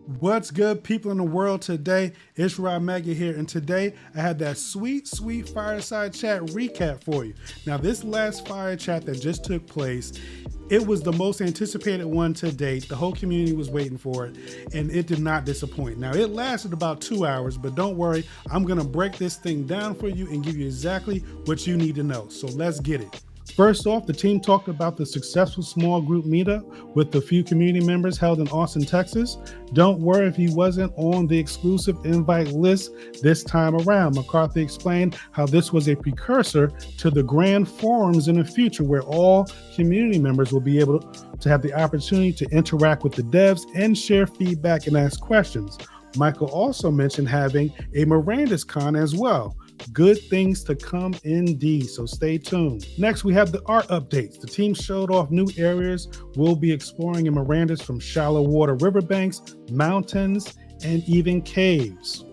What's good, people in the world today? It's Rob Mega here, and today I have that sweet fireside chat recap for you. Now, this last fire chat that just took place, it was the most anticipated one to date. The whole community was waiting for it, and it did not disappoint. Now, it lasted about 2 hours, but don't worry, I'm gonna break this thing down for you and give you exactly what you need to know. So let's get it. First off, the team talked about the successful small group meetup with a few community members held in Austin, Texas. Don't worry if he wasn't on the exclusive invite list this time around. McCarthy explained how this was a precursor to the grand forums in the future where all community members will be able to have the opportunity to interact with the devs and share feedback and ask questions. Michael also mentioned having a Mirandus Con as well. Good things to come indeed, so stay tuned. Next, we have the art updates. The team showed off new areas we'll be exploring in Mirandus, from shallow water riverbanks, mountains, and even caves.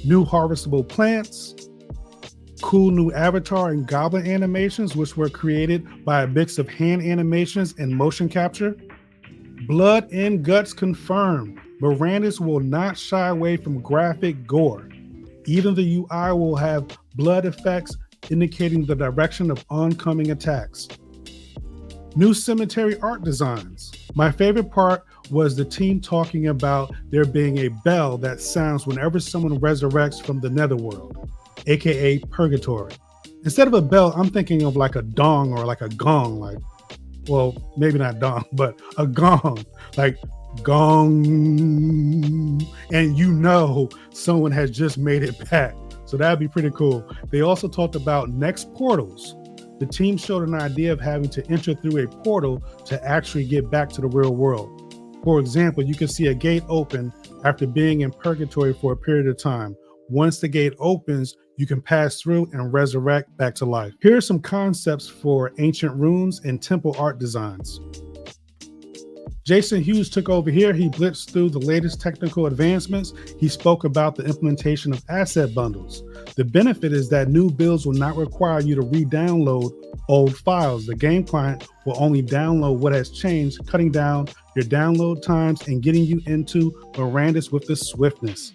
New harvestable plants, cool new avatar and goblin animations, which were created by a mix of hand animations and motion capture. Blood and guts confirmed. Mirandus will not shy away from graphic gore. Even the UI will have blood effects indicating the direction of oncoming attacks. New cemetery art designs. My favorite part was the team talking about there being a bell that sounds whenever someone resurrects from the netherworld, aka purgatory. Instead of a bell, I'm thinking of like a dong or like a gong, like, well, maybe not dong, but a gong, like gong, and you know someone has just made it back. So that'd be pretty cool. They also talked about next portals. The team showed an idea of having to enter through a portal to actually get back to the real world. For example, you can see a gate open after being in purgatory for a period of time. Once the gate opens, you can pass through and resurrect back to life. Here are some concepts for ancient runes and temple art designs. Jason Hughes took over here. He blitzed through the latest technical advancements. He spoke about the implementation of asset bundles. The benefit is that new builds will not require you to re-download old files. The game client will only download what has changed, cutting down your download times and getting you into Mirandus with the swiftness.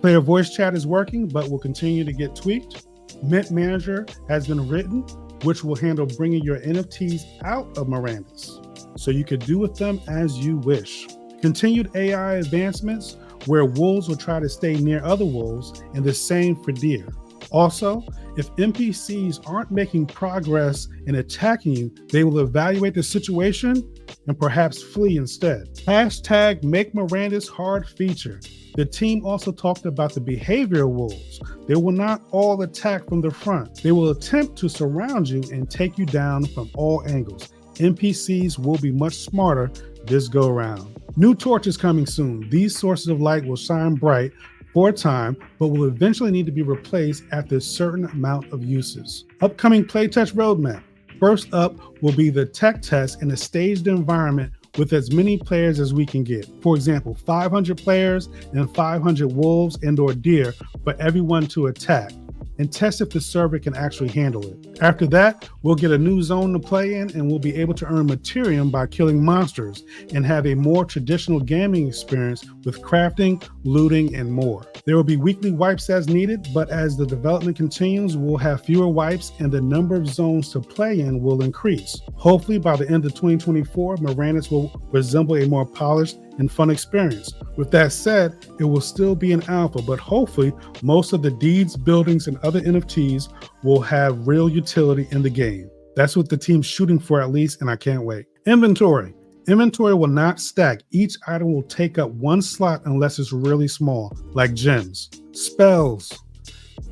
Player voice chat is working, but will continue to get tweaked. Mint Manager has been written, which will handle bringing your NFTs out of Mirandus, so you could do with them as you wish. Continued AI advancements, where wolves will try to stay near other wolves, and the same for deer. Also, if NPCs aren't making progress in attacking you, they will evaluate the situation and perhaps flee instead. Hashtag Make Mirandus Hard feature. The team also talked about the behavioral wolves. They will not all attack from the front. They will attempt to surround you and take you down from all angles. NPCs will be much smarter this go around. New torches coming soon. These sources of light will shine bright for a time, but will eventually need to be replaced after a certain amount of uses. Upcoming playtest roadmap. First up will be the tech test in a staged environment with as many players as we can get. For example, 500 players and 500 wolves and/or deer for everyone to attack, and test if the server can actually handle it. After that, we'll get a new zone to play in, and we'll be able to earn materium by killing monsters and have a more traditional gaming experience with crafting, looting, and more. There will be weekly wipes as needed, but as the development continues, we'll have fewer wipes and the number of zones to play in will increase. Hopefully by the end of 2024, Mirandus will resemble a more polished and fun experience. With that said, it will still be an alpha, but hopefully most of the deeds, buildings, and other NFTs will have real utility in the game. That's what the team's shooting for at least, and I can't wait. Inventory. Inventory will not stack. Each item will take up one slot unless it's really small, like gems. Spells.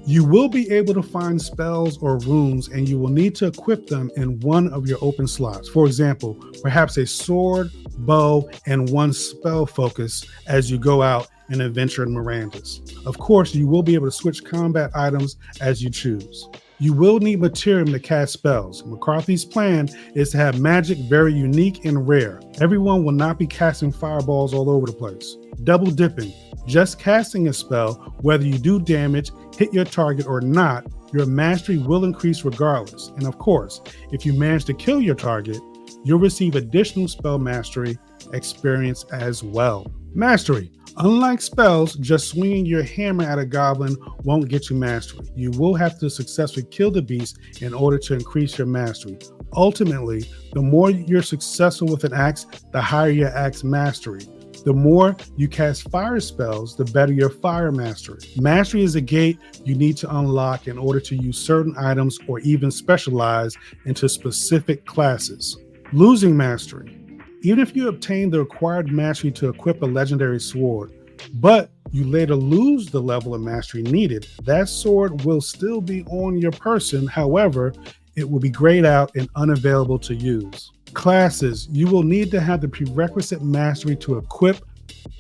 You will be able to find spells or runes, and you will need to equip them in one of your open slots. For example, perhaps a sword, bow, and one spell focus as you go out and adventure in Mirandus. Of course, you will be able to switch combat items as you choose. You will need materium to cast spells. McCarthy's plan is to have magic very unique and rare. Everyone will not be casting fireballs all over the place. Double dipping. Just casting a spell, whether you do damage, hit your target or not, your mastery will increase regardless. And of course, if you manage to kill your target, you'll receive additional spell mastery experience as well. Mastery. Unlike spells, just swinging your hammer at a goblin won't get you mastery. You will have to successfully kill the beast in order to increase your mastery. Ultimately, the more you're successful with an axe, the higher your axe mastery. The more you cast fire spells, the better your fire mastery. Mastery is a gate you need to unlock in order to use certain items or even specialize into specific classes. Losing mastery. Even if you obtain the required mastery to equip a legendary sword, but you later lose the level of mastery needed, that sword will still be on your person. However, it will be grayed out and unavailable to use. Classes. You will need to have the prerequisite mastery to equip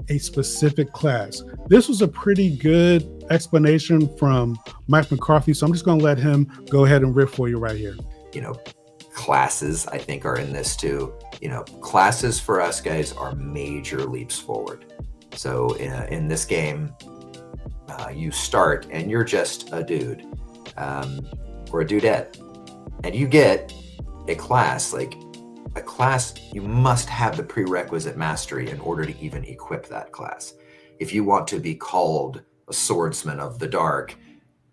a specific class. This was a pretty good explanation from Mike McCarthy, so I'm just going to let him go ahead and riff for you right here. Classes, I think, are in this too. Classes for us guys are major leaps forward. So in this game, you start and you're just a dude or a dudette, and you get a class. Like a class, you must have the prerequisite mastery in order to even equip that class. If you want to be called a swordsman of the dark,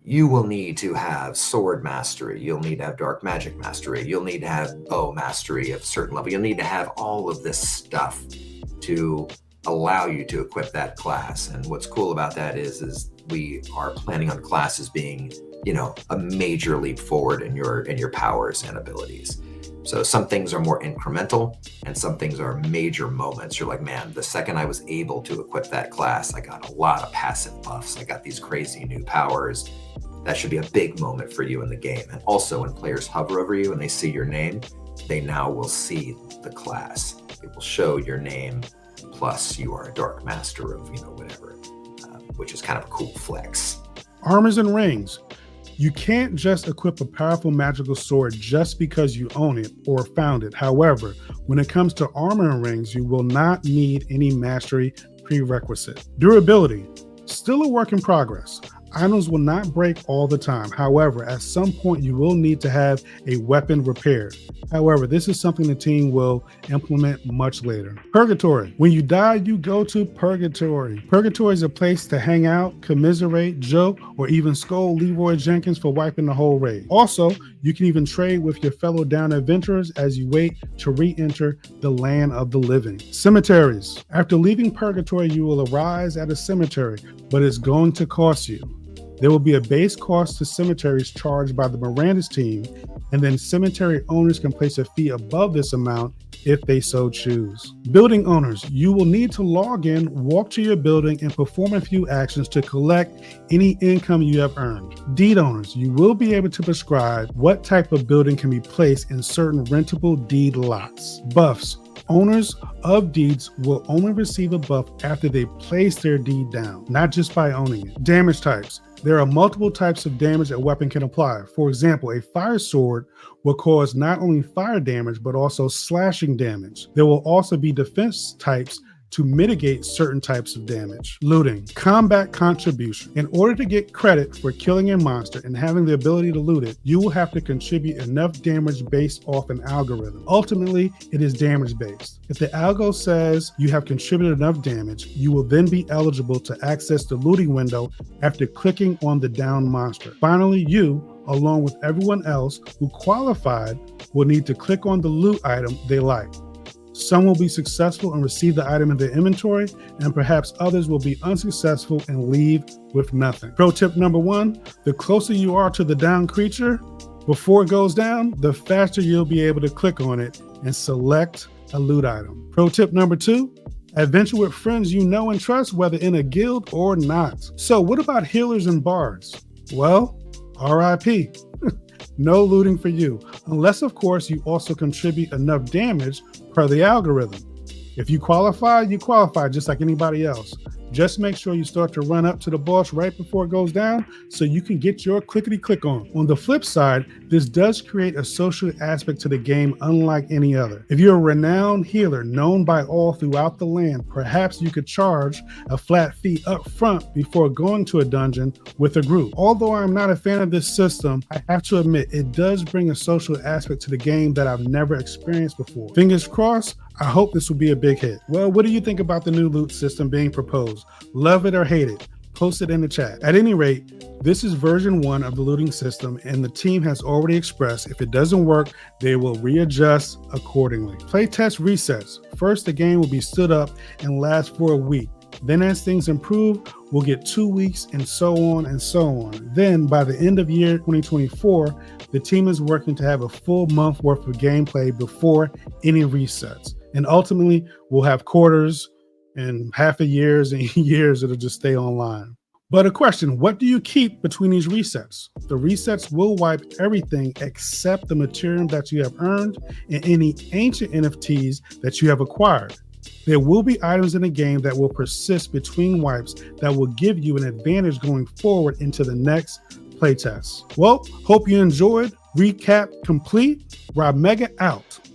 you will need to have sword mastery. You'll need to have dark magic mastery. You'll need to have bow mastery of a certain level. You'll need to have all of this stuff to allow you to equip that class. And what's cool about that is we are planning on classes being, a major leap forward in your powers and abilities. So some things are more incremental and some things are major moments. You're like, man, the second I was able to equip that class, I got a lot of passive buffs. I got these crazy new powers. That should be a big moment for you in the game. And also when players hover over you and they see your name, they now will see the class. It will show your name, plus you are a dark master of, whatever, which is kind of a cool flex. Armors and rings. You can't just equip a powerful magical sword just because you own it or found it. However, when it comes to armor and rings, you will not need any mastery prerequisite. Durability, still a work in progress. Items will not break all the time. However, at some point you will need to have a weapon repaired. However, this is something the team will implement much later. Purgatory. When you die, you go to Purgatory. Purgatory is a place to hang out, commiserate, joke, or even scold Leroy Jenkins for wiping the whole raid. Also, you can even trade with your fellow down adventurers as you wait to re-enter the land of the living. Cemeteries. After leaving Purgatory, you will arise at a cemetery, but it's going to cost you. There will be a base cost to cemeteries charged by the Mirandus team, and then cemetery owners can place a fee above this amount if they so choose. Building owners, you will need to log in, walk to your building, and perform a few actions to collect any income you have earned. Deed owners, you will be able to prescribe what type of building can be placed in certain rentable deed lots. Buffs. Owners of deeds will only receive a buff after they place their deed down, not just by owning it. Damage types. There are multiple types of damage a weapon can apply. For example, a fire sword will cause not only fire damage, but also slashing damage. There will also be defense types to mitigate certain types of damage. Looting. Combat contribution. In order to get credit for killing a monster and having the ability to loot it, you will have to contribute enough damage based off an algorithm. Ultimately, it is damage based. If the algo says you have contributed enough damage, you will then be eligible to access the looting window after clicking on the downed monster. Finally, you, along with everyone else who qualified, will need to click on the loot item they like. Some will be successful and receive the item in their inventory, and perhaps others will be unsuccessful and leave with nothing. Pro tip number 1, the closer you are to the downed creature before it goes down, the faster you'll be able to click on it and select a loot item. Pro tip number 2, adventure with friends you know and trust, whether in a guild or not. So what about healers and bards? Well, RIP. No looting for you, unless of course you also contribute enough damage per the algorithm. If you qualify just like anybody else. Just make sure you start to run up to the boss right before it goes down so you can get your clickety-click on. On the flip side, this does create a social aspect to the game unlike any other. If you're a renowned healer known by all throughout the land, perhaps you could charge a flat fee up front before going to a dungeon with a group. Although I'm not a fan of this system, I have to admit it does bring a social aspect to the game that I've never experienced before. Fingers crossed, I hope this will be a big hit. Well, what do you think about the new loot system being proposed? Love it or hate it? Post it in the chat. At any rate, this is version 1 of the looting system, and the team has already expressed if it doesn't work, they will readjust accordingly. Playtest resets. First, the game will be stood up and last for a week. Then as things improve, we'll get 2 weeks and so on and so on. Then by the end of year 2024, the team is working to have a full month worth of gameplay before any resets. And ultimately, we'll have quarters and half a years and years that'll just stay online. But a question, what do you keep between these resets? The resets will wipe everything except the material that you have earned and any ancient NFTs that you have acquired. There will be items in the game that will persist between wipes that will give you an advantage going forward into the next playtest. Well, hope you enjoyed. Recap complete. Rob Mega out.